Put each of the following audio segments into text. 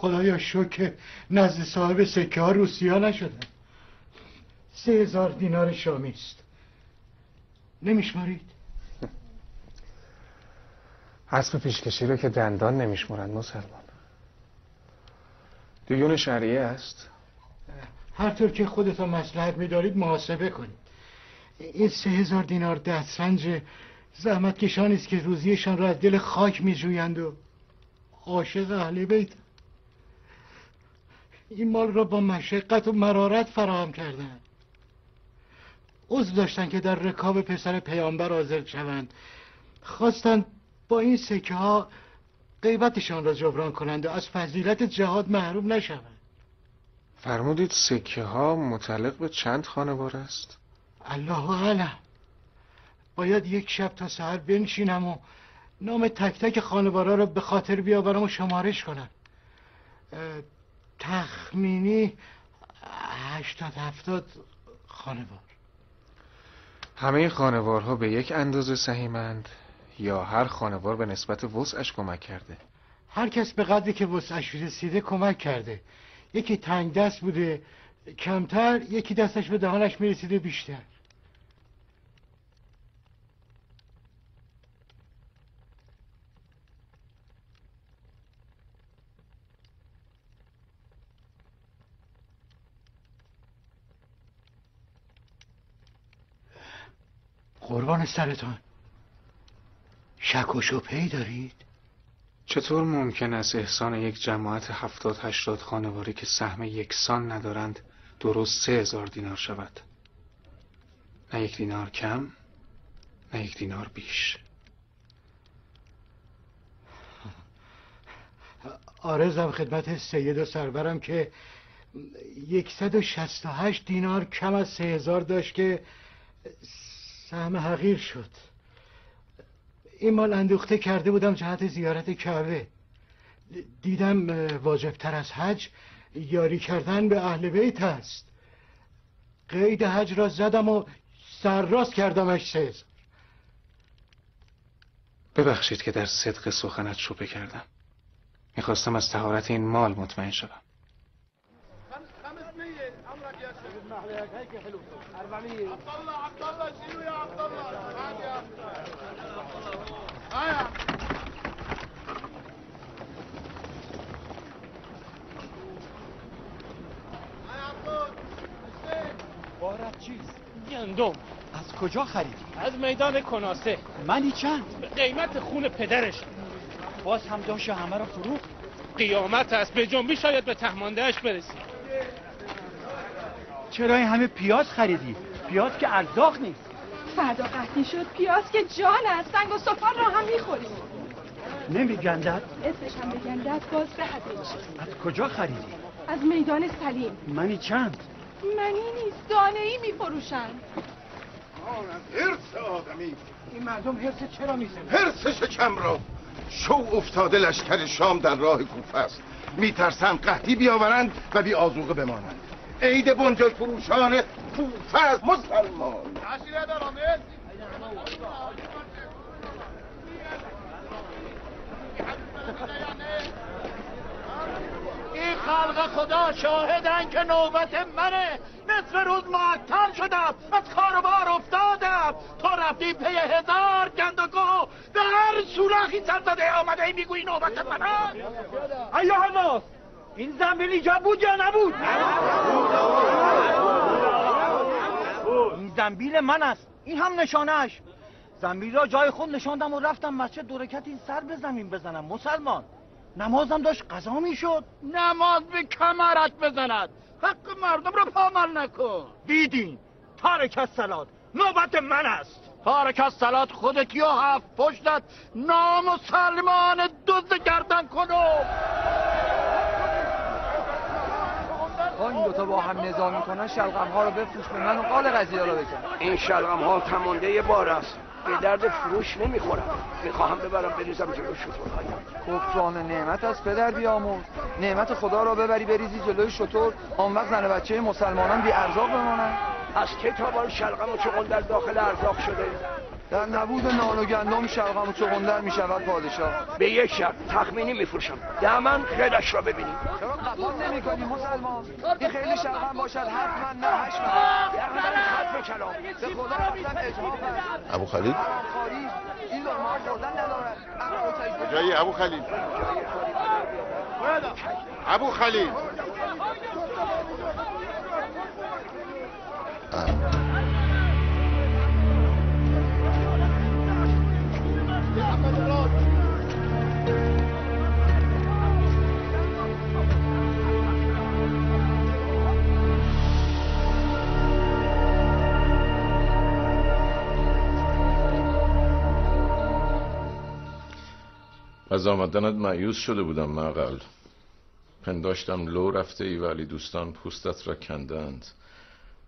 خدایا شکر نزد صاحب سکه ها روسیا نشدن. 3000 دینار شامی است. نمیشمارید؟ اسب پیشکشی رو که دندان نمیشمارند مسلمان. دیون شرعیه است؟ هر طور که خودتان مصلحت می‌دارید محاسبه کنید. این 3000 دینار دسترنج زحمتکشانی است که روزیشان را از دل خاک می‌جویند و عاشق اهل بیت. این مال را با مشقت و مرارت فراهم کردند. عذر داشتند که در رکاب پسر پیامبر حاضر شوند. خواستند با این سکه ها غیبتشان را جبران کنند و از فضیلت جهاد محروم نشوند. فرمودید سکه ها متعلق به چند خانوار است؟ الله اعلم. باید یک شب تا سحر بنشینم و نام تک تک خانوارا را به خاطر بیاورم و شمارش کنم. تخمینی 80-70 خانوار. همه خانوارها به یک اندازه سهیمند یا هر خانوار به نسبت وسعش کمک کرده؟ هر کس به قدری که وسعش رسیده کمک کرده. یکی تنگ دست بوده کمتر، یکی دستش به دهانش میرسیده بیشتر. قربان سرتان، شک و شبهه‌ای دارید؟ چطور ممکن است احسان یک جماعت 70-80 خانواری که سهم یکسان ندارند درست 3000 دینار شود؟ نه 1 دینار کم، نه 1 دینار بیش. عارضم خدمت سید و سرورم که 168 دینار کم از 3000 داشت که سهم حقیر شد. این مال اندوخته کرده بودم جهت زیارت کعبه. دیدم واجبتر از حج یاری کردن به اهل بیت است. قید حج را زدم و سرراست کردمش 3000. ببخشید که در صدق سخنت شبهه کردم. میخواستم از طهارت این مال مطمئن شدم. بارت چیست؟ گندم. از کجا خریدی؟ از میدان کناسه. منی چند؟ به قیمت خون پدرش. باز هم داشت همه رو فروخت. قیامت است، به جنبی شاید به تهماندهش برسی. چرا این همه پیاز خریدی؟ پیاز که ارزاق نیست. فردا قحطی شد پیاز که جان است، سنگ و سفال را هم میخوریم. نمیگندد؟ اسمش هم بگندد باز به حدش. از کجا خریدی؟ از میدان سلیم. منی چند؟ منی نیست، دانه ای میفروشند. حرص آدمی. این مردم حرص چرا میزنن؟ حرص شکم را. شو افتاده لشکر شام در راه کوفه است. میترسند قحطی بیاورند و بی آذوقه بمانند. عید بنجل فروشان کوفه است مسلمان. این خلق خدا شاهدن که نوبت منه. نصف روز معطل شدم، از کار و بار افتادم. تو رفتی پی 1000 گندگو به هر سوراخی سر زده آمده ای میگویی نوبت منه. ایوه الناس، این زنبیل اینجا بود یا نبود؟ این زنبیل من است، این هم نشانهش. زنبیل را جای خود نشاندم و رفتم مسجد دو رکعت این سر به زمین بزنم. مسلمان، نمازم داشت قضا میشد. نماز به کمرت بزند، حق مردم رو پامال نکن. دیدین تارک الصلات نوبت من است. تارک الصلات خودت یا هفت پشتت نامسلمان دزد گردن کنو. این دوتا با هم نظامی کنن شلغم ها رو بفروش به من و قال قضیه رو بکن. این شلغم ها تمانده بار است، به درد فروش نمیخورم. میخواهم ببرم بریزم جلو شترهایم. کفران نعمت از پدر بیاموز. نعمت خدا را ببری بریزی جلوی شتر، آن وقت زن و بچه مسلمانان بی ارزاق بمانن. از کتاب آن شلغم و چغل در داخل ارزاق شده. در نبود نان و گندم شلغم و چغندر می شود پادشاه. به یک شرط تخمینی میفروشم. دمن خیلش را ببینیم. چرا قبول نمی کنی مسلمان؟ این خیلی شلغم باشد 7 من نه 8 من. یعنی خط کلام. به خدا رفتم اتمام است. ابو خلیل این لرمه ها خوردن ندارد. کجایی ابو خلیل؟ ابو خلیل از آمدنت مایوس شده بودم معقل. پنداشتم لو رفته ای ولی دوستان پوستت را کندند.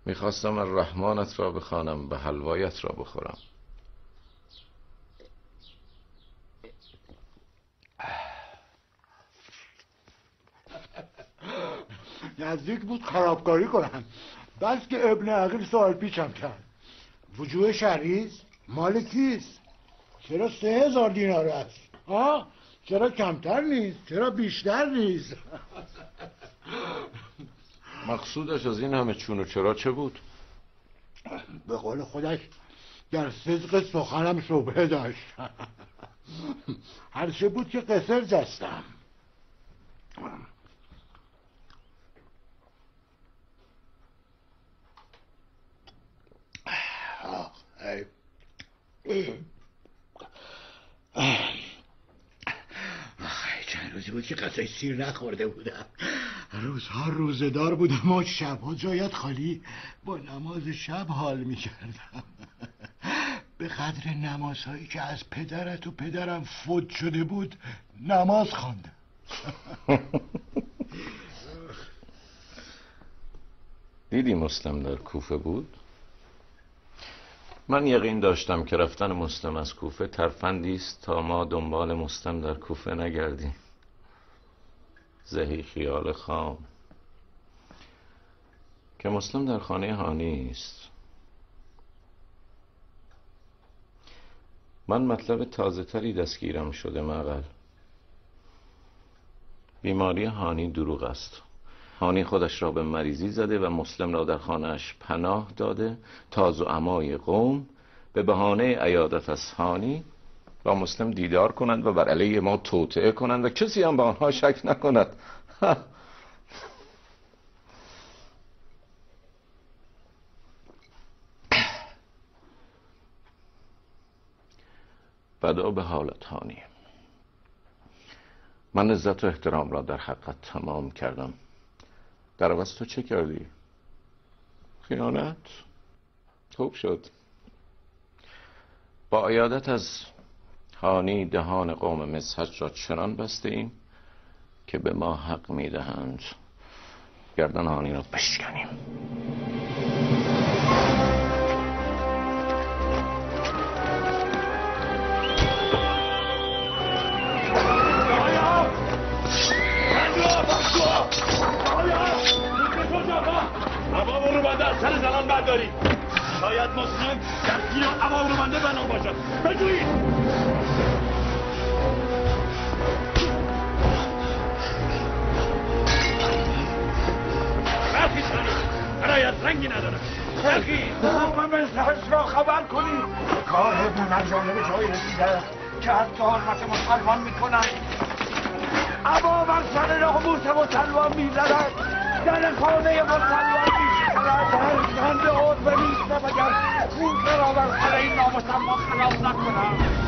میخواستم الرحمنت را بخوانم به حلوایت را بخورم. نزدیک بود خرابکاری کنم، بس که ابن عقیل سوال پیچم کرد. وجوه شریز مال کیست؟ چرا 3000 دینار است؟ چرا کمتر نیست؟ چرا بیشتر نیست؟ مقصودش از این همه چون و چرا چه بود؟ به قول خودش در صدق سخنم شبهه داشت. هرچه بود که قصر جستم. چند روزی بود که غذای سیر نخورده بودم. روزها روزدار بودم و شبها جایت خالی با نماز شب حال میکردم. به قدر نمازهایی که از پدرت و پدرم فوت شده بود نماز خواندم. دیدی مسلم در کوفه بود؟ من یقین داشتم که رفتن مسلم از کوفه ترفندی است تا ما دنبال مسلم در کوفه نگردیم. زهی خیال خام که مسلم در خانه هانی است. من مطلب تازه تری دستگیرم شده معقل. بیماری هانی دروغ است. هانی خودش را به مریضی زده و مسلم را در خانهش پناه داده تا زعمای قوم به بهانه عیادت از هانی با مسلم دیدار کنند و بر علیه ما توطئه کنند و کسی هم به آنها شک نکند. بدا به حالت هانی. من عزت و احترام را در حقت تمام کردم. در عوض تو چه کردی؟ خیانت؟ خوب شد. با عیادت از هانی دهان قوم مسحج را چنان بسته ایم که به ما حق میدهند گردن هانی را بشکنیم. عوام رو بنده از سر زنان بردارید. شاید مسلم در زیر عوام رو بنده بنا باشد. بجویید. برخی کنید. برایت رنگی ندارد. برخی. قوم مسحج را خبر کنید. کار ابن مرجانه به جای رسیده که حتی حرمت مسلمان میکنند. عوام از سر ناموس مسلمان میزند. در خانه مسلمان میشکرد. هر به عضو نیست مگر خون را بر سر این نامسلمان خلاف نکنم.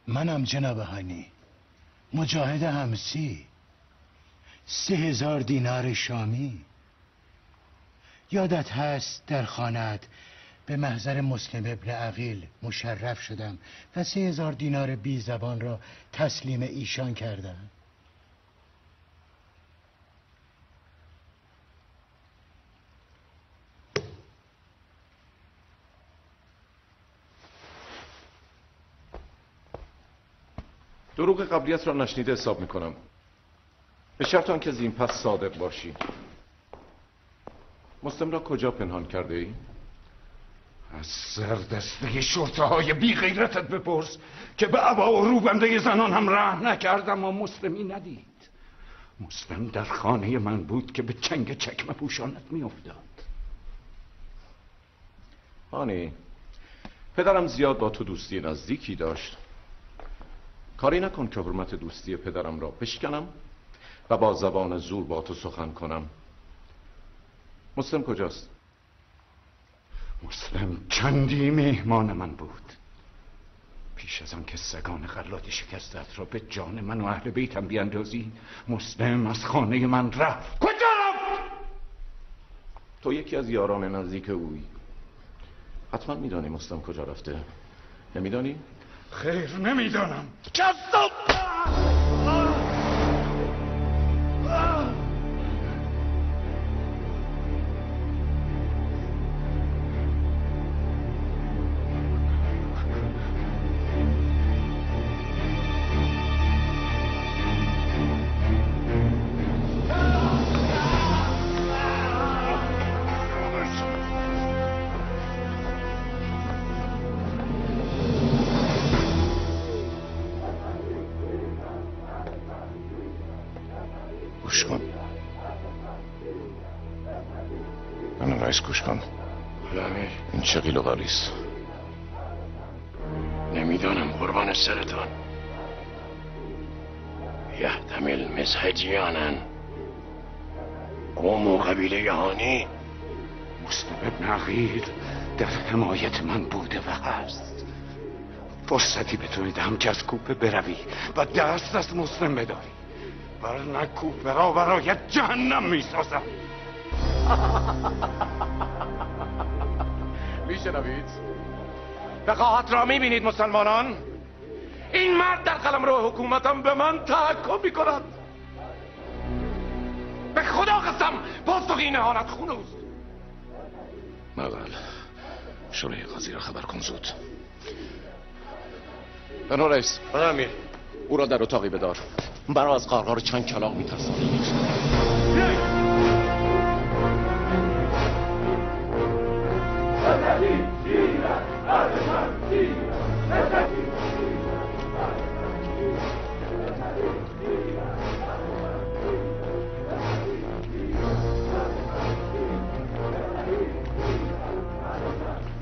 منم جناب هانی، مجاهد همسی، 3000 دینار شامی. یادت هست در خانت به محضر مسلم ابن عقیل مشرف شدم و 3000 دینار بی زبان را تسلیم ایشان کردم. دروغ قبلیت را نشنیده حساب میکنم، به شرط آنکه زین پس صادق باشی. مسلم را کجا پنهان کرده ای؟ از سردسته شرطه های بی غیرتت بپرس که به عبا و روبنده زنان هم رحم نکردم و مسلمی ندید. مسلم در خانه من بود که به چنگ چکمه پوشانت می افتاد. هانی، پدرم زیاد با تو دوستی نزدیکی داشت. کاری نکن که حرمت دوستی پدرم را بشکنم و با زبان زور با تو سخن کنم. مسلم کجاست؟ مسلم چندی مهمان من بود. پیش از آن که سگان غلات شکستت را به جان من و اهل بیتم بیاندازی، مسلم از خانه من رفت. کجا رفت؟ تو یکی از یاران نزدیک اویی، حتما میدانی مسلم کجا رفته. نمیدانی؟ خیر، نمیدانم. کذاب! گوش کن. من رئیس گوش کن. این چه قیل و قالیست؟ نمیدانم قربان سرتان. یحتمل مزهجیانن، قوم و قبیله هانی. مسلم ابن عقیل در حمایت من بوده و هست. فرصتی به تو میدهم که از کوپه بروی و دست از مسلم بداری، ورنه کوپه را برای جهنم میسازم. میشنوید؟ وقاحت را میبینید مسلمانان؟ این مرد در قلمرو حکومتم به من تحکم میکند. به خدا قسم پاسخ این اهانت خون اوست. مقل شورای قاضی را خبر کن زود. بنو رئیس. امیر، او را در اتاقی بدار. برای از قارقار چند کلاغ میترسم.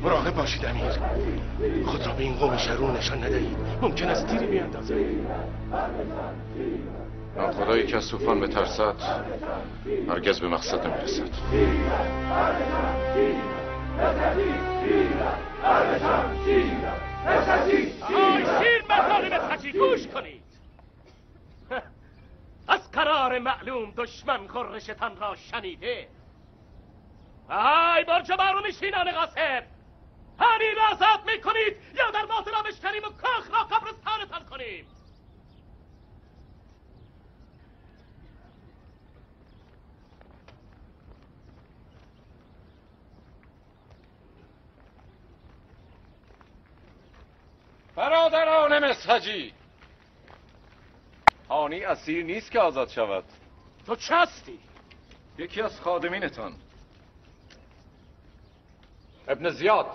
مراقب باشید امیر، خود را به این قوم شرور نشان ندهید، ممکن است تیری بیاندازد. خدایی که از طوفان بترسد هرگز به مقصد نمیرسد. شیر مطالب خچی گوش کنید. از قرار معلوم دشمن خرشتان را شنیده. ای برج بارونشینان غاصب، همین را آزاد میکنید یا در باطن را بشکنیم و کاخ را قبرستانتان کنیم. برادران مسحجی، هانی اسیر نیست که آزاد شود. تو چه هستی؟ یکی از خادمینتان، ابن زیاد.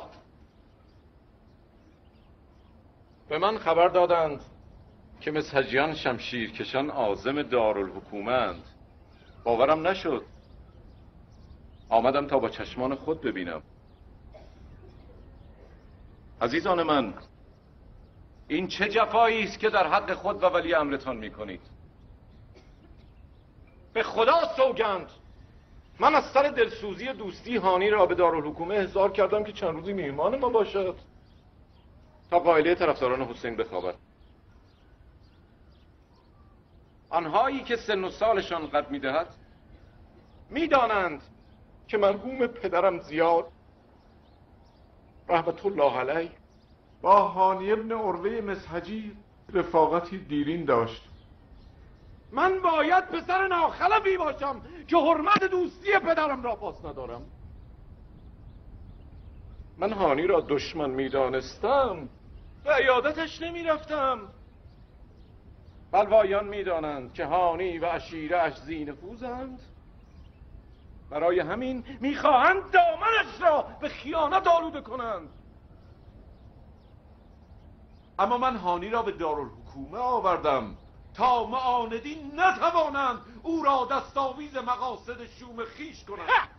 به من خبر دادند که مسحجیان شمشیرکشان عازم دارالحکومند. باورم نشد، آمدم تا با چشمان خود ببینم. عزیزان من، این چه جفایی است که در حق خود و ولی امرتان میکنید؟ به خدا سوگند من از سر دلسوزی دوستی هانی را به دارالحکومه احضار کردم که چند روزی میهمان ما باشد تا قائله طرفداران حسین بخوابد. آنهایی که سن و سالشان قد میدهد میدانند که مرحوم پدرم زیاد رحمت الله علیه با هانی ابن عروه مسحجی رفاقتی دیرین داشت. من باید پسر ناخلفی باشم که حرمت دوستی پدرم را پاس ندارم. من هانی را دشمن میدانستم به عیادتش نمیرفتم. بلوایان میدانند که هانی و عشیره‌اش ذی‌نفوذند، برای همین میخواهند دامنش را به خیانت آلوده کنند. اما من هانی را به دارالحکومه آوردم تا معاندین نتوانند او را دستاویز مقاصد شوم خیش کنند.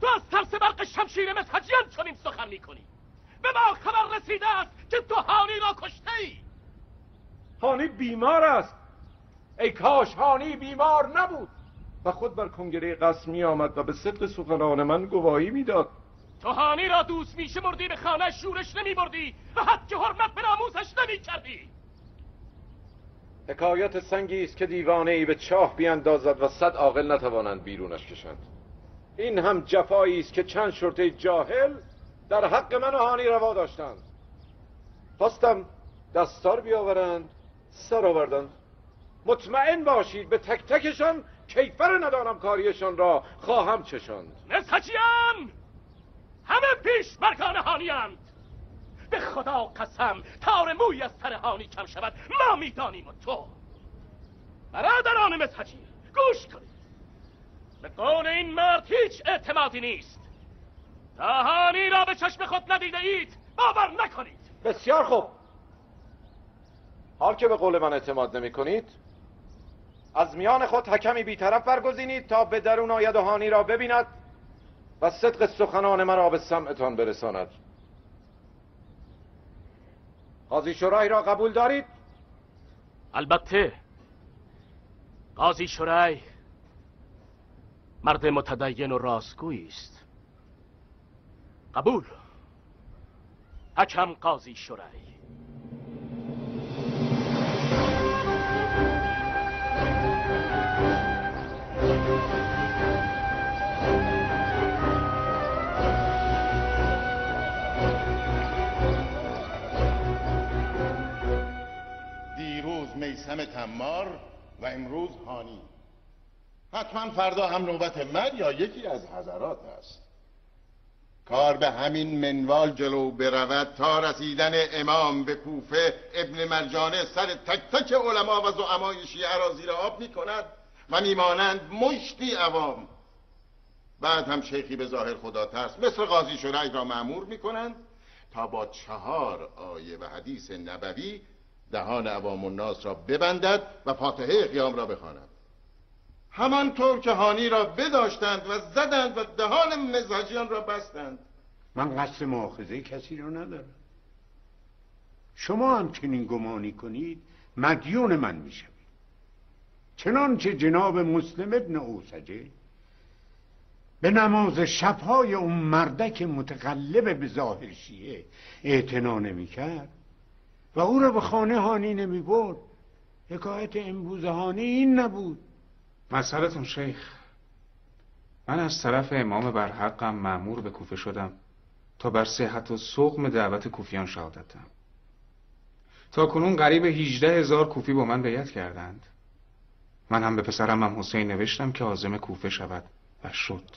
تو از ترس برق شمشیر مسحجیان چنین سخن میکنی؟ به ما خبر رسیده است که تو هانی را کشته ای. هانی بیمار است. ای کاش هانی بیمار نبود و خود بر کنگره قصر می آمد و به صدق سخنان من گواهی میداد. تو هانی را دوست میشمردی، به خانه شورش نمی بردی و حد که حرمت به ناموسش نمی کردی. حکایت سنگی است که دیوانه ای به چاه بیاندازد و 100 عاقل نتوانند بیرونش کشند. این هم جفایی است که چند شرطه جاهل در حق من و هانی روا داشتند. خواستم دستار بیاورند، سر آوردند. مطمئن باشید به تک تکشان کیفر ندانم کاریشان را خواهم چشاند. مسحجیان همه پیش مرگان هانی‌اند. به خدا قسم تار موی از سر هانی کم شود ما میدانیم. و تو برادران مسحجی گوش کنید، به قول این مرد هیچ اعتمادی نیست. تا هانی را به چشم خود ندیده اید باور نکنید. بسیار خوب، حال که به قول من اعتماد نمی کنید، از میان خود حکمی بی‌طرف برگزینید تا به درون آید و هانی را ببیند و صدق سخنان مرا به سمعتان برساند. قاضی شرای را قبول دارید؟ البته. قاضی شرای مرد متدین و راستگویی است. قبول. حکم قاضی شرای. میثم تمار و امروز هانی. حتما فردا هم نوبت من یا یکی از حضرات است. کار به همین منوال جلو برود تا رسیدن امام به کوفه ابن مرجانه سر تک تک علما و زعمای شیعه را زیر آب می کند و میمانند مشتی عوام. بعد هم شیخی به ظاهر خدا ترس مثل قاضی شرای را مأمور می کنند تا با 4 آیه و حدیث نبوی دهان عوام الناس را ببندد و فاتحه قیام را بخواند. همانطور که هانی را بداشتند و زدند و دهان مسحجیان را بستند. من قصد مؤاخذه کسی را ندارم. شما هم چنین گمانی کنید مدیون من میشوید. چنانچه جناب مسلم ابن اوسجه به نماز شبهای اون مردک متقلب به ظاهر شیعه اعتنا نمی‌کرد و او را به خانه هانی نمی برد. حکایت امروز هانی این نبود. مسئلتون شیخ، من از طرف امام برحقم مأمور به کوفه شدم تا بر صحت و سقم دعوت کوفیان شهادتم. تا کنون قریب 18,000 کوفی با من بیعت کردند. من هم به پسرم هم حسین نوشتم که عازم کوفه شود و شد.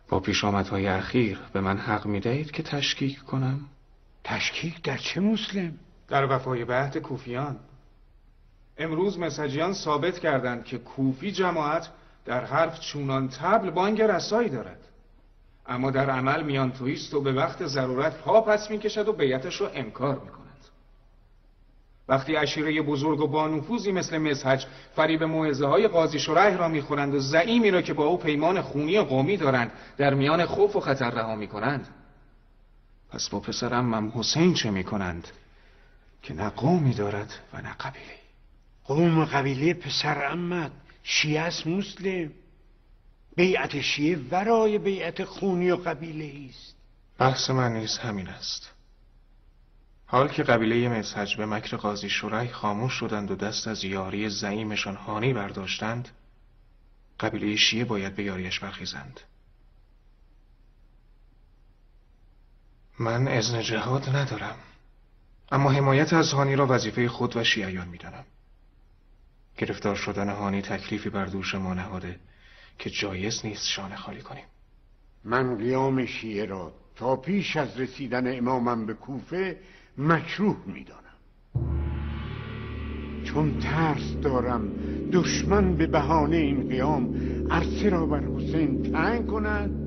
با پیشامدهای اخیر به من حق می‌دهید که تشکیک کنم؟ تشکیک در چه مسلم؟ در وفای به عهد کوفیان. امروز مسحجیان ثابت کردند که کوفی جماعت در حرف چونان طبل بانگ رسایی دارد، اما در عمل میان تویست و به وقت ضرورت پا پس میکشد و بیعتش رو انکار میکند. وقتی عشیره بزرگ و با نفوذی مثل مسحج فریب موعظه های قاضی شرح را میخورند و زعیمی را که با او پیمان خونی قومی دارند در میان خوف و خطر رها میکنند، پس با پسرم هم حسین چه میکنند که نه قومی دارد و نه قبیله؟ قوم و قبیله پسر عمت شیعه است مسلم. بیعت شیعه ورای بیعت خونی و قبیله است. بحث من نیز همین است. حال که قبیله مسحج به مکر قاضی شرح خاموش شدند و دست از یاری زعیمشان هانی برداشتند، قبیله شیعه باید به یاریش برخیزند. من اذن جهاد ندارم، اما حمایت از هانی را وظیفه خود و شیعیان می‌دانم. گرفتار شدن هانی تکلیفی بر دوش ما نهاده که جایز نیست شانه خالی کنیم. من قیام شیعه را تا پیش از رسیدن امامم به کوفه مکروه می‌دانم، چون ترس دارم دشمن به بهانه این قیام عرصه را بر حسین تنگ کند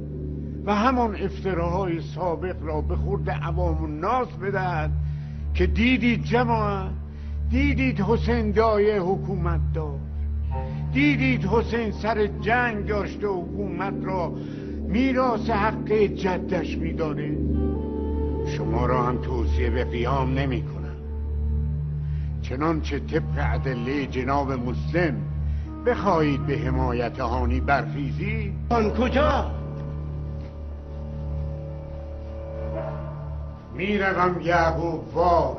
و همان افتراهای سابق را به خورد عوام الناس بدهد که دیدید جماعت، دیدید حسین دایه حکومت داشت، دیدید حسین سر جنگ داشته و حکومت را میراث حق جدش میدانه. شما را هم توصیه به قیام نمی کنم، چنانچه طبق ادله جناب مسلم بخواهید به حمایت هانی برخیزی. آن کجا؟ میروم یعقوب وار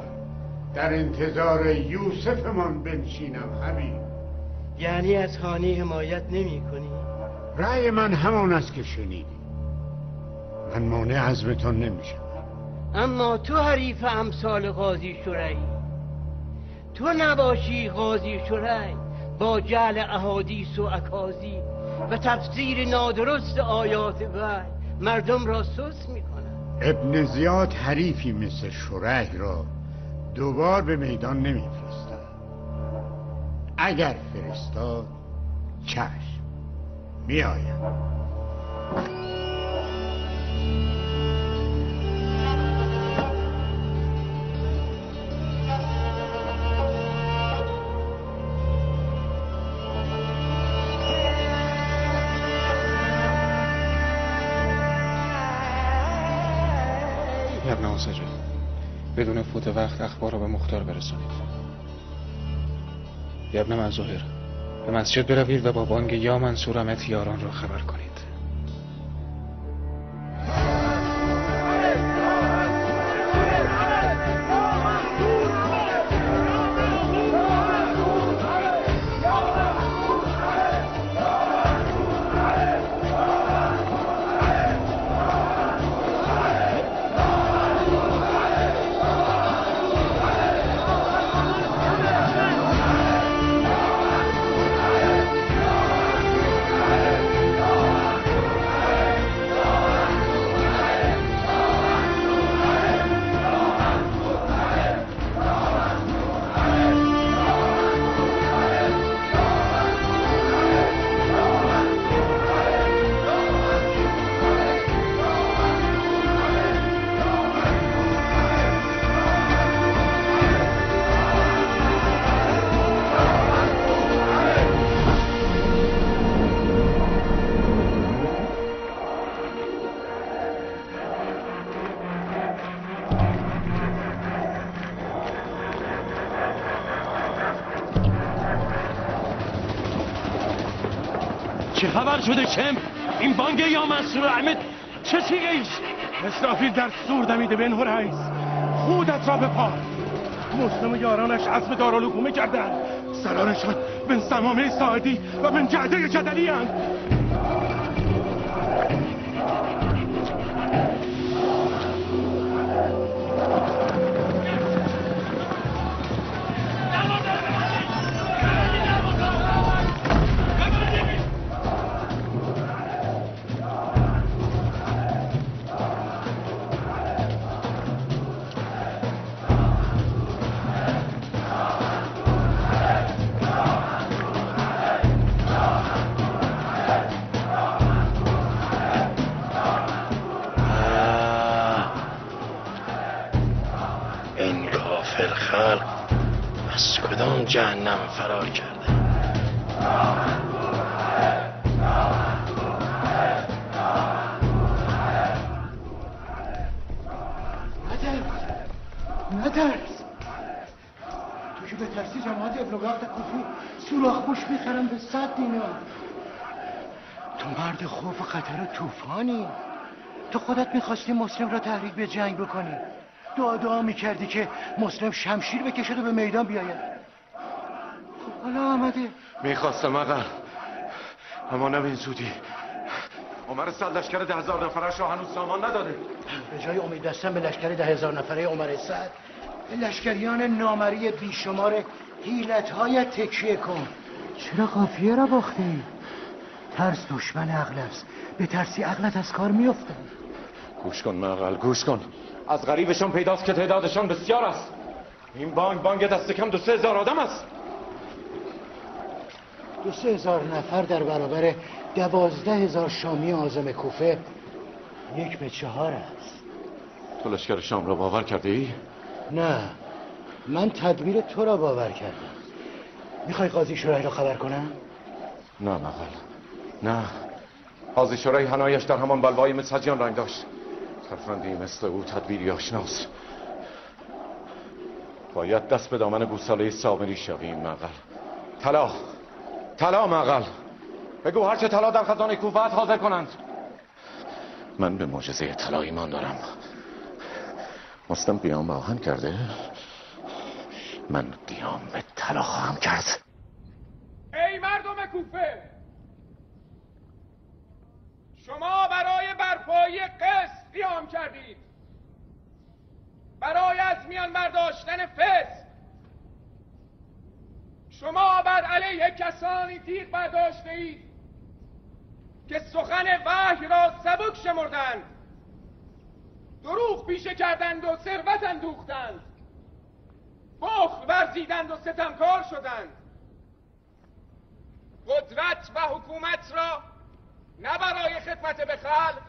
در انتظار یوسفمان بنشینم. حبیب، یعنی از هانی حمایت نمی کنی؟ رأی من همان است که شنیدی. من مانع عزمتان نمیشم. اما تو حریف امثال قاضی شرعی، تو نباشی قاضی شرعی با جعل احادیث و اکاذیب و تفسیر نادرست آیات وحی مردم را سست میکنه. ابن زیاد حریفی مثل شریح را دوبار به میدان نمیفرستد. اگر فرستاد چشم میآید. ابن اوسجه، بدون فوت وقت اخبار را به مختار برسانید. ابن منظوهر، به مسجد بروید و با بانگ یا منصورمت یاران را خبر کنید. چه خبر شده شم؟ این بانگ یا منصور احمد چه سیگه ایست؟ اسرافیل در سور دمیده بن هریس، خودت را بپار. مسلم و یارانش عزم دارالحکومه کردن. سرانشان بن سمامه ساعدی و بن جعده جدلی هستند. جهنم فرار کرده. نترس. تو که به ترسی جماعت ابن وقت کوفی سوراخ پوش میخرم به 100 دینار. تو مرد خوف و خطر و طوفانی. تو خودت میخواستی مسلم را تحریک به جنگ بکنی. دعا میکردی که مسلم شمشیر بکشد و به میدان بیاید. حالا آمده. میخواستم آقا، اما نه به این زودی. عمر سعد لشکر 10,000 نفرش را هنوز سامان نداده. به جای امید بستن به لشکر 10,000 نفره عمر سعد، لشکریان نامری بیشمار حیلت‌های تکیه کن. چرا قافیه را باختی؟ ترس دشمن عقل است. به ترسی عقلت از کار میفته. گوش کن معقل، گوش کن. از غریبشان پیداست که تعدادشان بسیار است. این بانگ دست کم 2-3 هزار آدم است. 2-3 هزار نفر در برابر 12,000 شامی عازم کوفه 1/4 است. تو لشکر شام را باور کرده ای؟ نه، من تدبیر تو را باور کردم. میخوای قاضی شورای را خبر کنم؟ نه معقل، نه. قاضی شورای حنایش در همان بلوای مسجیان رنگ داشت. ترفندی مثل او تدبیری آشناست. باید دست به دامن گوساله سامری شویم معقل. طلا معقل. بگو هرچه طلا در خزانه کوفه حاضر کنند. من به معجزه طلا ایمان دارم. مسلم قیام به آهن کرده، من قیام به طلا خواهم کرد. ای مردم کوفه، شما برای برپایی قسط قیام کردید، برای از میان برداشتن فسق. شما بر علیه کسانی تیغ برداشته اید که سخن وحی را سبک شمردند، دروغ پیشه کردند و ثروت اندوختند، بخل ورزیدند و ستمکار شدند، قدرت و حکومت را نه برای خدمت به خلق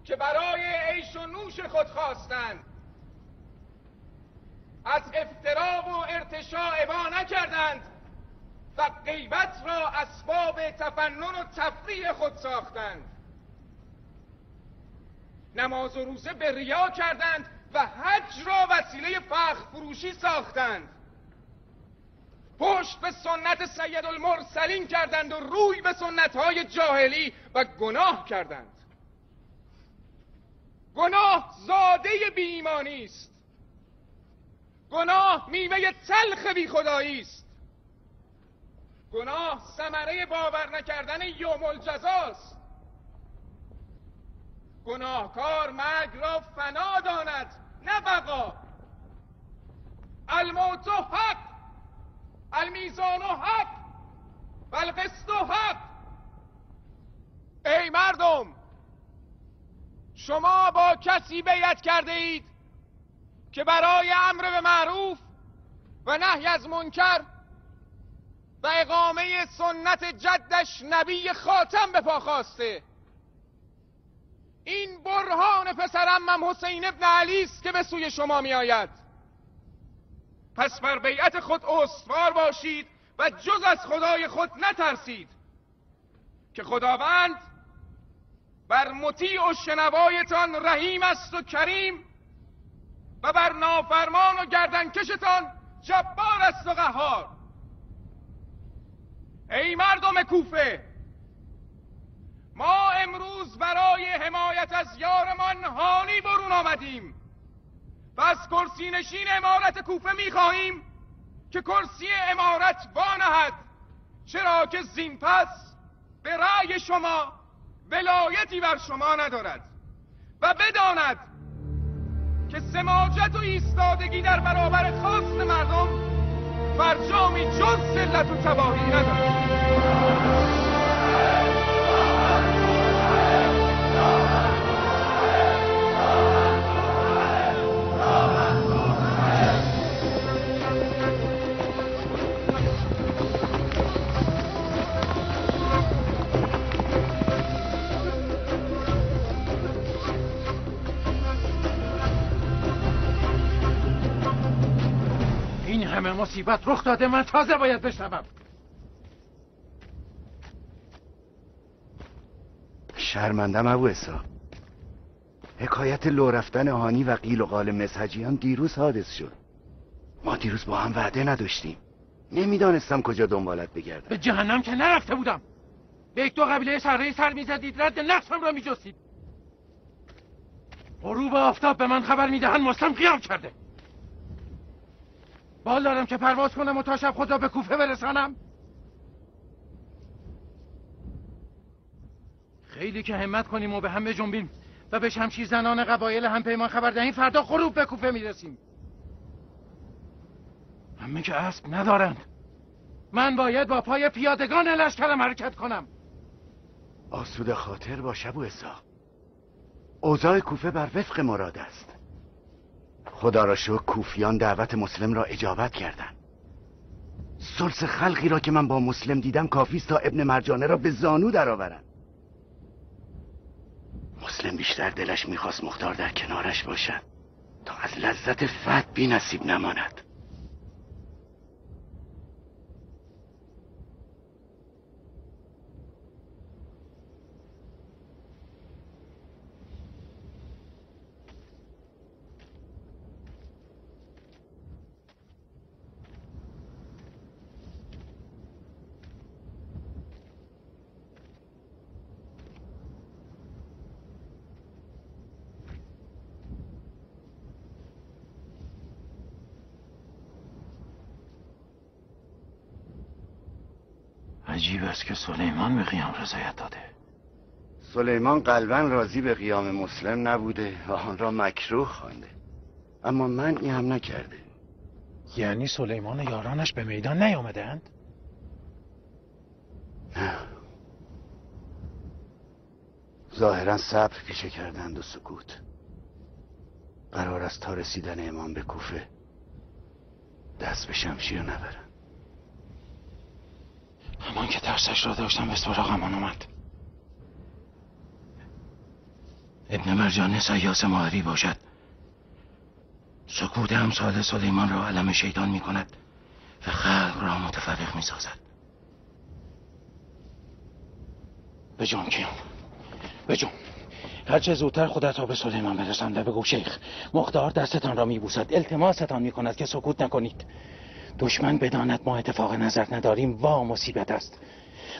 که برای عیش و نوش خود خواستند، از افترا و ارتشاء ابا نکردند و غیبت را اسباب تفنن و تفریح خود ساختند. نماز و روزه به ریا کردند و حج را وسیله فخر فروشی ساختند. پشت به سنت سید المرسلین کردند و روی به سنت‌های جاهلی و گناه کردند. گناه زاده بی ایمانی است. گناه میوه تلخ بی خدایی است. گناه ثمره باور نکردن یوم الجزاست. گناهکار مرگ را فنا داند نه بقا. الموت حق، المیزان حق و القسط حق. ای مردم، شما با کسی بیعت کرده اید که برای امر به معروف و نهی از منکر و اقامه سنت جدش نبی خاتم به پا خواسته. این برهان پسرعمم حسین ابن علی است که به سوی شما می آید. پس بر بیعت خود استوار باشید و جز از خدای خود نترسید که خداوند بر مطیع و شنوایتان رحیم است و کریم و بر نافرمان و گردنکشتان جبار است و قهار. ای مردم کوفه، ما امروز برای حمایت از یارمان هانی برون آمدیم و از کرسی نشین امارت کوفه می‌خواهیم که کرسی امارت وانهد، چرا که زین پس به رأی شما ولایتی بر شما ندارد و بداند که سماجت و ایستادگی در برابر خواست مردم فرجامی جز ذلت و تباهی ندارد. این همه مصیبت رخ داده، من تازه باید بشنوم. شرمندم ابو اسحاق. حکایت لو رفتن هانی و قیل و قال مسحجیان دیروز حادث شد. ما دیروز با هم وعده نداشتیم. نمیدانستم کجا دنبالت بگردم. به جهنم که نرفته بودم. به 1-2 قبیله سره سر میزدید، رد نقصم را میجستید. غروب آفتاب به من خبر میدهند مسلم قیام کرده. بال دارم که پرواز کنم و تا شب خود را به کوفه برسانم. خیلی که همت کنیم و به هم بجنبیم و به شمشیر زنان قبایل هم پیمان خبر دهیم، فردا غروب به کوفه میرسیم. همه که اسب ندارند، من باید با پای پیادگان لشکرم حرکت کنم. آسوده خاطر باش ابو اسحاق، اوضاع کوفه بر وفق مراد است. خدا را شکر کوفیان دعوت مسلم را اجابت کردند. ثلث خلقی را که من با مسلم دیدم کافی است تا ابن مرجانه را به زانو درآورند. مسلم بیشتر دلش میخواست مختار در کنارش باشد تا از لذت فتح بی نصیب نماند. عجیب است که سلیمان به قیام رضایت داده. سلیمان قلباً راضی به قیام مسلم نبوده و آن را مکروه خوانده، اما منعی هم نکرده. یعنی سلیمان و یارانش به میدان نیامدند؟ نه، ظاهراً صبر پیشه کردند و سکوت. قرار است تا رسیدن امام به کوفه دست به شمشیر نبرند. همان که ترسش را داشتم به سراغمان اومد. ابن مرجانه سیاس ماهری باشد. سکوت امثال سلیمان را علم شیطان می کند و خلق را متفرق می سازد. بجون کیان، بجون. هرچه زودتر خودت را به سلیمان برسانده بگو شیخ مختار دستتان را می بوسد، التماستان می کند که سکوت نکنید. دشمن بداند ما اتفاق نظر نداریم وا مصیبت است.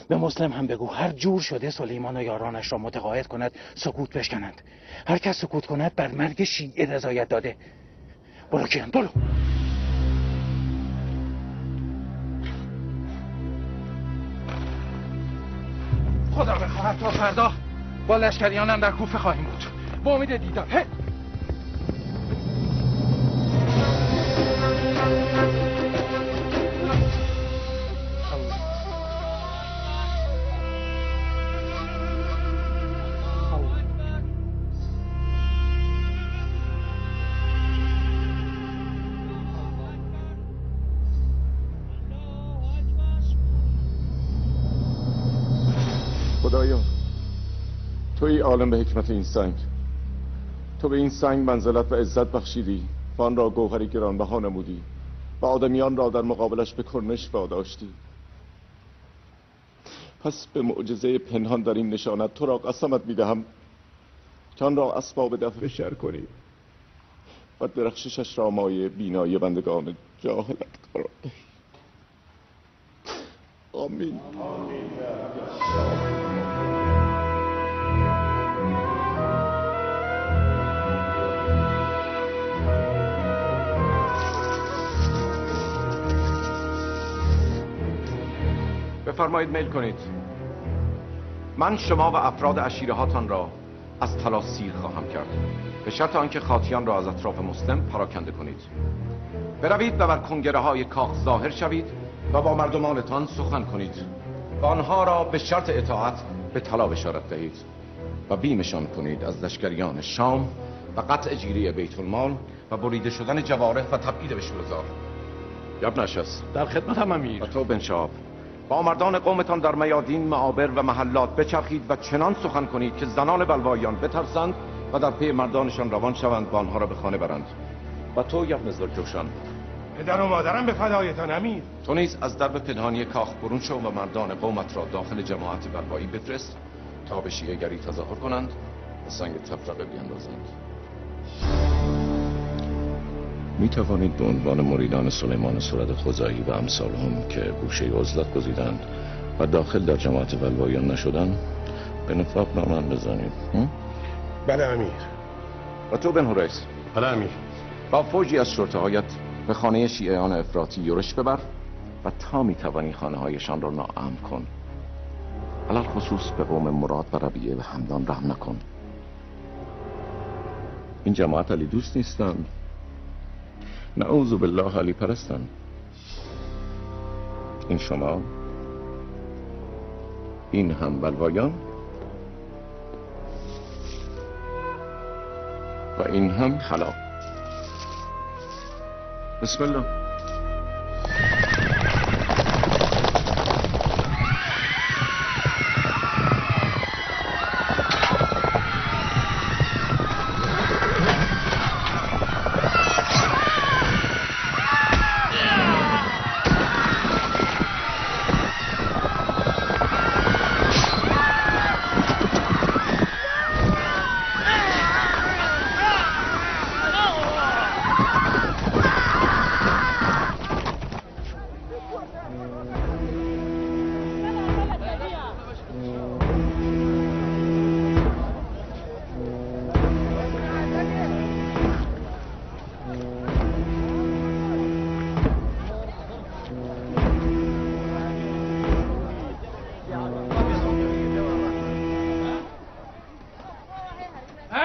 به مسلم هم بگو هر جور شده سلیمان و یارانش را متقاعد کند سکوت بشکنند. هر کس سکوت کند بر مرگ شیعه رضایت داده. برو کیان برو. خدا بخواهد تا فردا با لشکریانم در کوفه خواهیم بود با امید دیدار. خدایا توی عالم به حکمت این سنگ، تو به این سنگ منزلت و عزت بخشیدی و آن را گوهری گرانبها نمودی و آدمیان را در مقابلش به کرنش واداشتی. پس به معجزه پنهان در این نشانت تو را قسمت میدهم که آن را اسباب دفع شر کنی و درخششش را مایه بینایی بندگان جاهلت قرار دهی. آمین. بفرمایید میل کنید. من شما و افراد عشیره هاتان را از طلا سیر خواهم کرد به شرط آنکه خاطیان را از اطراف مسلم پراکنده کنید. بروید و بر کنگره های کاخ ظاهر شوید و با مردمانتان سخن کنید و آنها را به شرط اطاعت به طلا بشارت دهید و بیمشان کنید از لشکریان شام و قطع جیری بیت المال و بریده شدن جوارح و تبعید به شورزار. ابن اشعث در خدمتم امیر. و تو بن شهاب با مردان قومتان در میادین، معابر و محلات بچرخید و چنان سخن کنید که زنان بلوایان بترسند و در پی مردانشان روان شوند و آنها را به خانه برند. و تو یبن ذوالجوشان پدر و مادرم به فدایتان امیر. تو نیز از درب پنهانی کاخ برون شو و مردان قومت را داخل جماعت بلوایی بفرست تا به شیعه گری تظاهر کنند و سنگ تفرقه بیندازند. می توانید به عنوان مریدان سلیمان صورت خزاعی و امثالهم که گوشه عزلت گزیدند و داخل در جماعت بلوایان نشدند به نفاق نامه بزنید. بله امیر. و تو بن حریث؟ بله امیر. با فوجی از شرطه هایت به خانه شیعیان افراطی یورش ببر و تا می توانی خانه هایشان را ناامن کن. علال خصوص به قوم مراد و ربیعه و همدان رحم نکن. این جماعت علی دوست نیستن، نعوذ بالله علی پرستن. این شما، این هم بلوایان و این هم خلاق. بسم الله.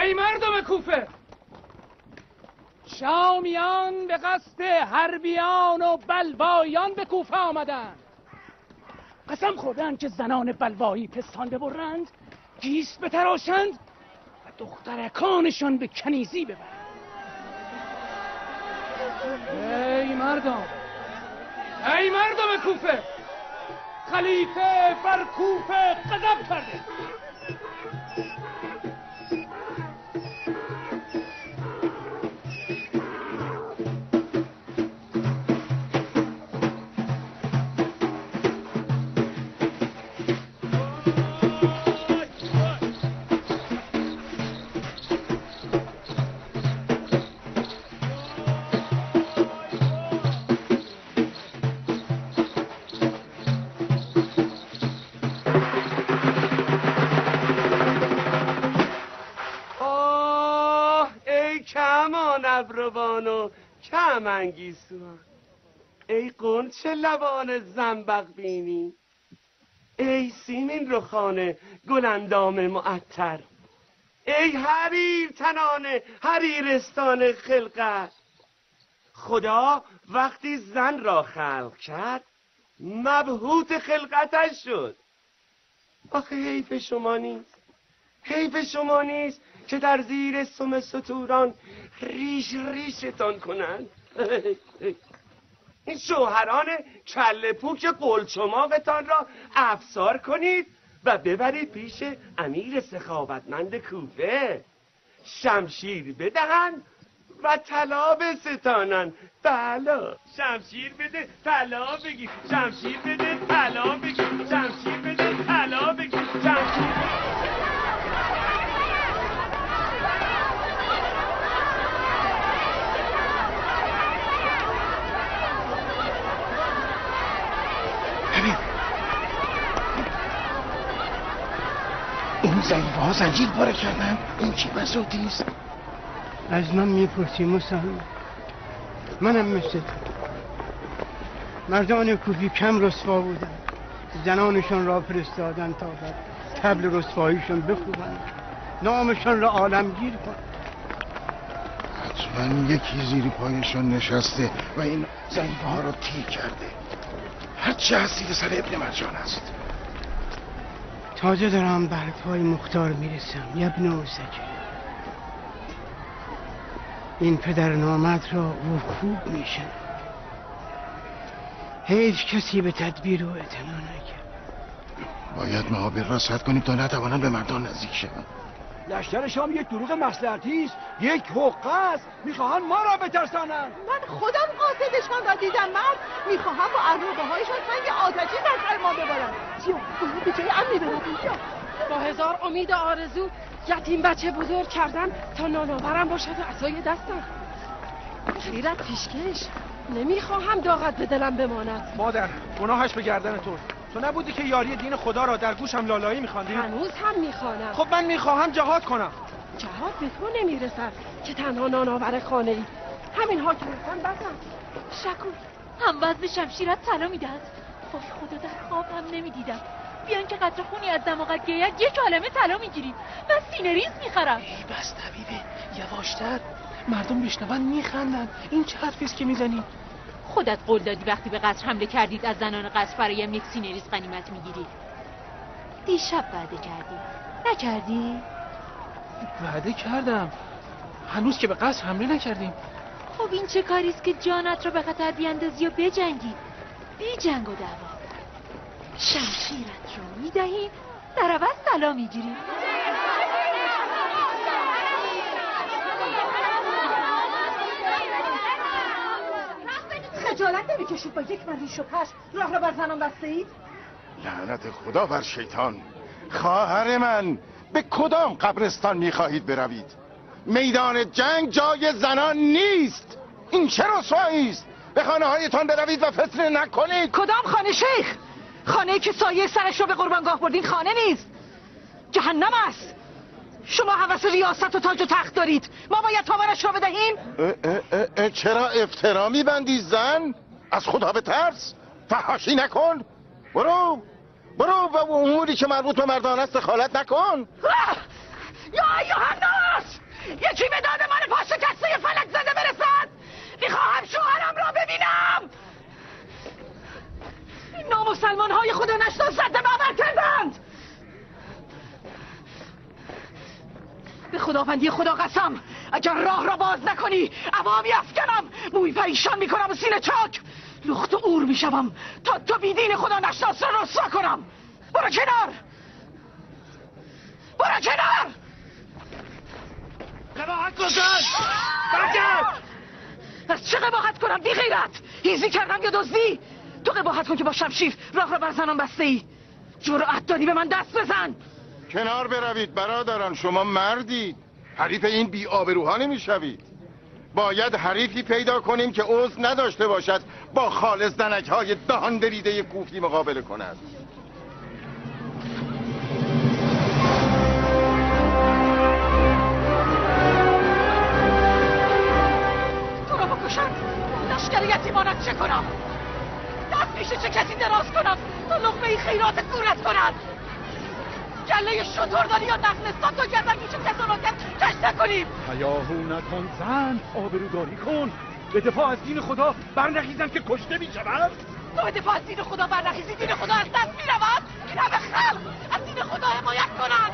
ای مردم کوفه، شامیان به قصد حربیان و بلوایان به کوفه آمدند. قسم خوردند که زنان بلوایی پستان ببرند، گیس بتراشند و دخترکانشان به کنیزی ببرند. ای مردم کوفه، خلیفه بر کوفه غضب کرده. ابروان کم انگیسوان، ای قنچه لبان زنبق بینی، ای سیمین رخان گلندام معطر، ای حریر تنان حریرستان خلقت. خدا وقتی زن را خلق کرد مبهوت خلقتش شد. آخه حیف شما نیست که در زیر سم ستوران ریشتان کنند. این شوهران کله پوک قلچماقتان را افسار کنید و ببرید پیش امیر سخاوتمند کوفه، شمشیر بدهند و طلا بستانند. طلا، شمشیر بده طلا بگیر، شمشیر بده طلا بگیر، شمشیر بده طلا بگیر، شمشیر بده. این ضعیفه ها زنجیر پاره کردن. این چی بساطی است؟ از من میپرسی مسلمان؟ منم مثل تو. مردان کوفی کم رسوا بودن، زنانشان را فرستادن تا بعد طبل رسواییشون بخوبن، نامشان را عالمگیر کن. حتما یکی زیر پایشان نشسته و این ضعیفه ها را تیر کرده. هرچه هستید سر ابن مرجان است. تازه دارم بر پای مختار میرسم. ابن اوسجه، این پدر نامت را او خوب میشن. هیچ کسی به تدبیر و اعتنا نکرد. باید محابر را سد کنیم تا نتوانند به مردان نزدیک شوند. لشکر شام یک دروغ مصلحتی است، یک حقه است. میخواهند ما را بترسانند. من خودم قاصدشان را دیدم. مرد میخواهم با عروبه هایشان سنگ آتشی در سر ما ببارند. باید به جای امنی برد. با هزار امید و آرزو یتیم بچه بزرگ کردم تا نانآورم باشد و عصای دستم. خیرت پیشکش، نمیخواهم داغت به دلم بماند. مادر، گناهش به گردن تو نبودی که یاری دین خدا را در گوشم لالایی میخواندی؟ هنوز هم میخوانم. خب من میخواهم جهاد کنم. جهاد به تو نمیرسد که تنها نانآور خانه ای. همین ها که رسن بسن. شکور، هم وزن شمشیرت طلا میدهد. وای خدا، در خواب هم نمیدیدم. بیان که قطره خونی از دماغت گید یک عالمه طلا میگیری. من سینه ریز میخرم. ای بس طبیبه، یواشتر، مردم بشنون میخندن. این چه حرفیست که میزنی؟ خودت قول دادی وقتی به قصر حمله کردید از زنان قصر برای یک سینه ریز غنیمت میگیری. دیشب وعده کردی نکردی؟ وعده کردم، هنوز که به قصر حمله نکردیم. خب این چه کاریست که جانت رو به خطر بیاندازی و بجنگی؟ بی جنگ و دعوا شمشیرت رو میدهی، در عوض طلا میگیری. خجالت نمیکشید با یک مریش و پش راه را بر زنان بسته اید؟ لعنت خدا بر شیطان. خواهر من، به کدام قبرستان میخواهید بروید؟ میدان جنگ جای زنان نیست. این چه رسوایی است؟ به خانه هایتان بروید و فتنه نکنید. کدام خانه شیخ؟ خانه‌ای که سایه سرش رو به قربانگاه بردین خانه نیست، جهنم است. شما هوس ریاست و تاج و تخت دارید، ما باید تاوانش رو بدهیم؟ چرا افترا میبندی زن؟ از خدا بترس، فحاشی نکن. برو و اموری که مربوط به مردان است دخالت نکن. یا ایها الناس، یکی به داد من پا شکسته فلک زده برسد. میخواهم شوهرم را ببینم. این نامسلمان های خدا نشناس زده باور کردند. به خداوندی خدا قسم، اگر راه را باز نکنی عوامی افکنم، موی پریشان میکنم و سینه چاک لخت و اور میشوم تا تو بیدین خدا نشناس را رسوا کنم. برو کنار، برو کنار. قباحت کن زن، برگرد. از چه قباحت کنم بی غیرت؟ هیزی کردم یا دزدی؟ تو قباحت کن که با شمشیر راه را بر زنان بسته ای. جرأت داری به من دست بزن؟ کنار بروید برادران، شما مردید، حریف این بی آبروها نمیشوید. باید حریفی پیدا کنیم که عذر نداشته باشد با خالص دنک‌های دهان دریده کوفی مقابله کند. تو رو بکشم، لشکر یتیمانت چه کنم؟ دست پیش چه کسی دراز کنم تا لقمه خیرات کورت کند؟ گله شطور داری یا نخلستان تا گردن میشه تساناکت کش نکنیم. هیاهو نکن زن، آبروداری کن. به دفاع از دین خدا برنخیزم که کشته میشود. تو به دفاع از دین خدا برنخیزی، دین خدا از دست میرود. این همه خلق از دین خدا حمایت کنند.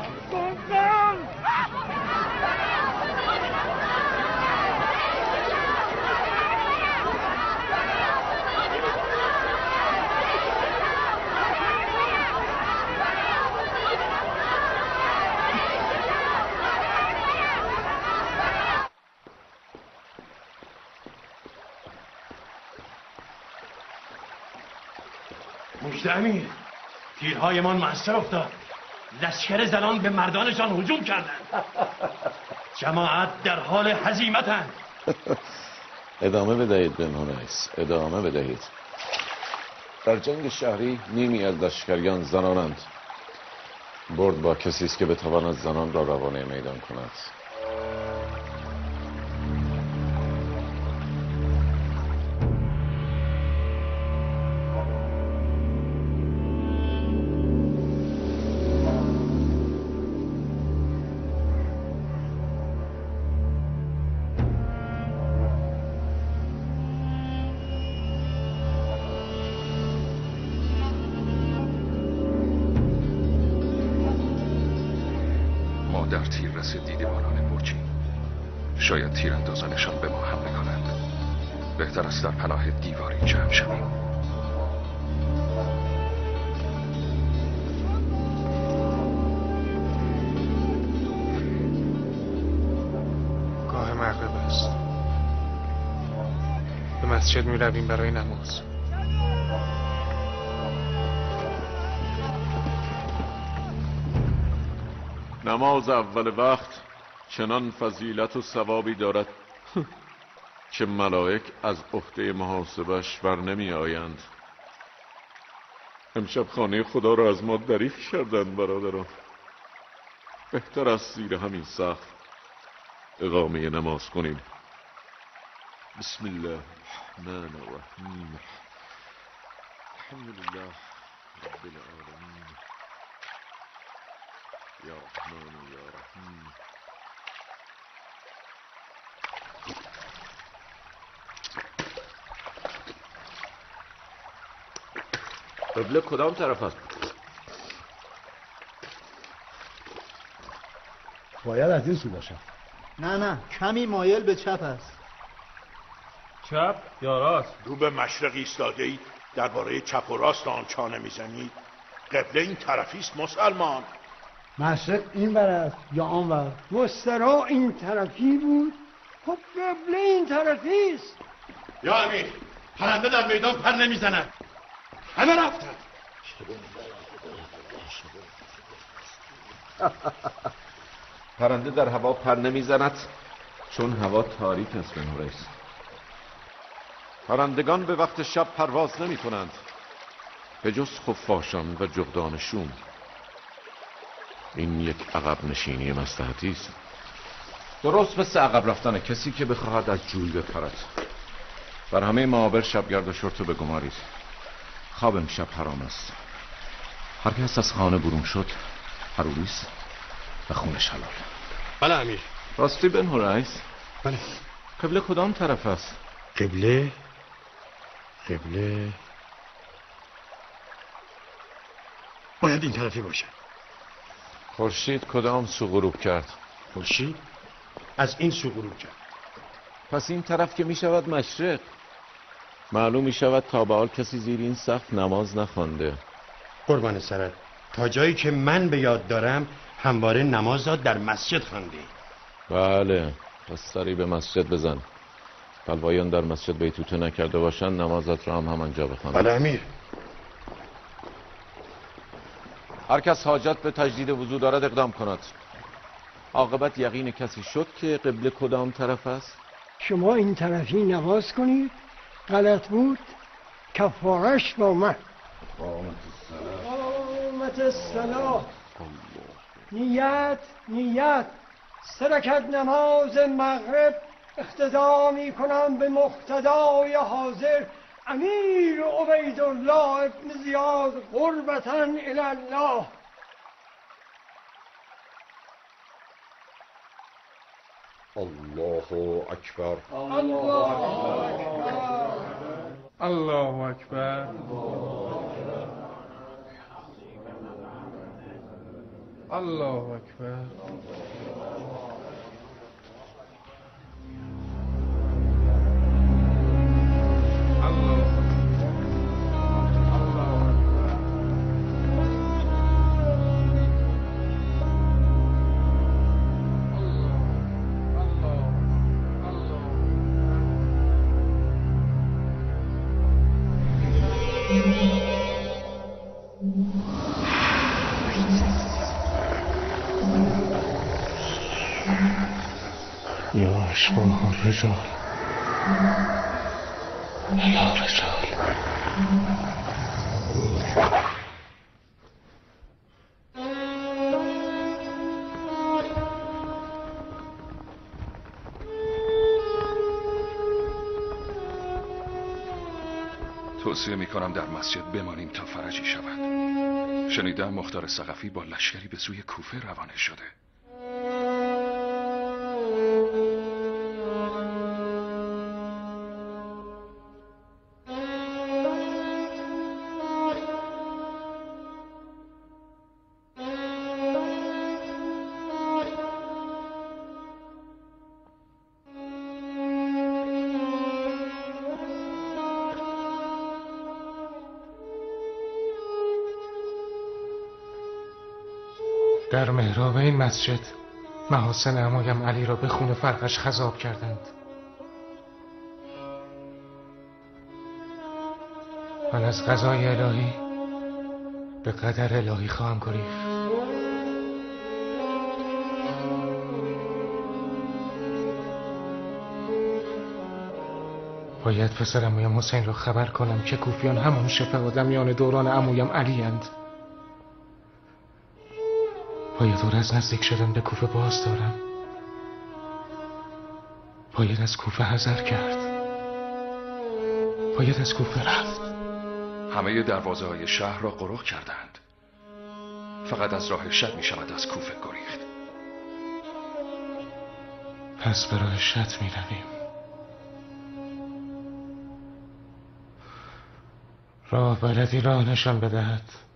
مژده امیر، تیرهایمان مؤثر افتاد. لشکر زنان به مردانشان هجوم کردند. جماعت در حال هزیمتند. ادامه بدهید بنونیس، ادامه بدهید. در جنگ شهری نیمی از لشکریان زنانند. برد با کسی است که بتواند زنان را روانه میدان کند. در تیررس دیدبانان برجی، شاید تیراندازانشان به ما حمله کنند. بهتر است در پناه دیواری جمع شویم. گاه مغرب است. به مسجد می رویم برای نماز. نماز اول وقت چنان فضیلت و ثوابی دارد که ملائک از عهده محاسبش بر نمی آیند. امشب خانه خدا را از ما دریغ کردند برادران. بهتر است زیر همین سقف اقامه نماز کنیم. بسم الله الرحمن الرحیم. الحمد لله رب العالمین. یا رحمان یا رحیم. قبله کدام طرف است؟ باید از این سو باشم. نه کمی مایل به چپ است. چپ یا راست؟ رو به مشرق ایستاده اید درباره چپ و راست آن چانه میزنید. قبله این طرفی است مسلمان. مشرق این ور است یا آن ور؟ مسترا این طرفی بود. خب قبله این طرفی است. یا امیر، پرنده در میدان پر نمیزند. همه رفتند. پرنده در هوا پر نمیزند چون هوا تاریک است بنو رئیس. پرندگان به وقت شب پرواز نمی کنند به جز خفاشان و جغدان شوم. این یک عقب نشینی مصلحتی است، درست مثل عقب رفتن کسی که بخواهد از جوی بپرد. بر همه معابر شبگرد و شرطو بگمارید. خواب امشب حرام است. هر کس از خانه برون شد حروریست و خونش حلال. بله امیر. راستی بنو رئیس؟ بله. قبله کدام طرف است؟ قبله باید این طرفی باشه. خورشید کدام سو غروب کرد؟ خورشید از این سو غروب کرد. پس این طرف که می شود مشرق. معلوم می شود تا به حال کسی زیر این سقف نماز نخوانده. قربان سرت، تا جایی که من به یاد دارم همواره نمازات در مسجد خواندی. بله، پس سری به مسجد بزن. بلوایان در مسجد بیتوته نکرده باشن نمازت را هم همانجا بخوان. بله امیر. هر کس حاجت به تجدید وضو دارد اقدام کند. عاقبت یقین کسی شد که قبله کدام طرف است؟ شما این طرفی نماز کنید. غلط بود کفارش با من. قامت الصلاة. نیت 3 رکعت نماز مغرب اقتدا می کنم به مقتدای حاضر امیر عبیدالله ابن زیاد قربتاً الی الله. الله اکبر. الله اکبر. الله اکبر. یا اشباح الرجال یا رجال. توصیه می کنم در مسجد بمانیم تا فرجی شود. شنیدم مختار ثقفی با لشکری به سوی کوفه روانه شده. در محراب این مسجد محاسن عمویم علی را به خون فرقش خضاب کردند. من از قضای الهی به قدر الهی خواهم گریخت. باید پسر عمویم حسین را خبر کنم که کوفیان همون شبه آدمیان دوران عمویم علی اند. باید او از نزدیک شدن به کوفه باز دارم. باید از کوفه حذر کرد. باید از کوفه رفت. همه دروازه های شهر را قرق کردند. فقط از راه شط می شود از کوفه گریخت. پس به راه شط می رویم. راه بلدی راه نشان بدهد.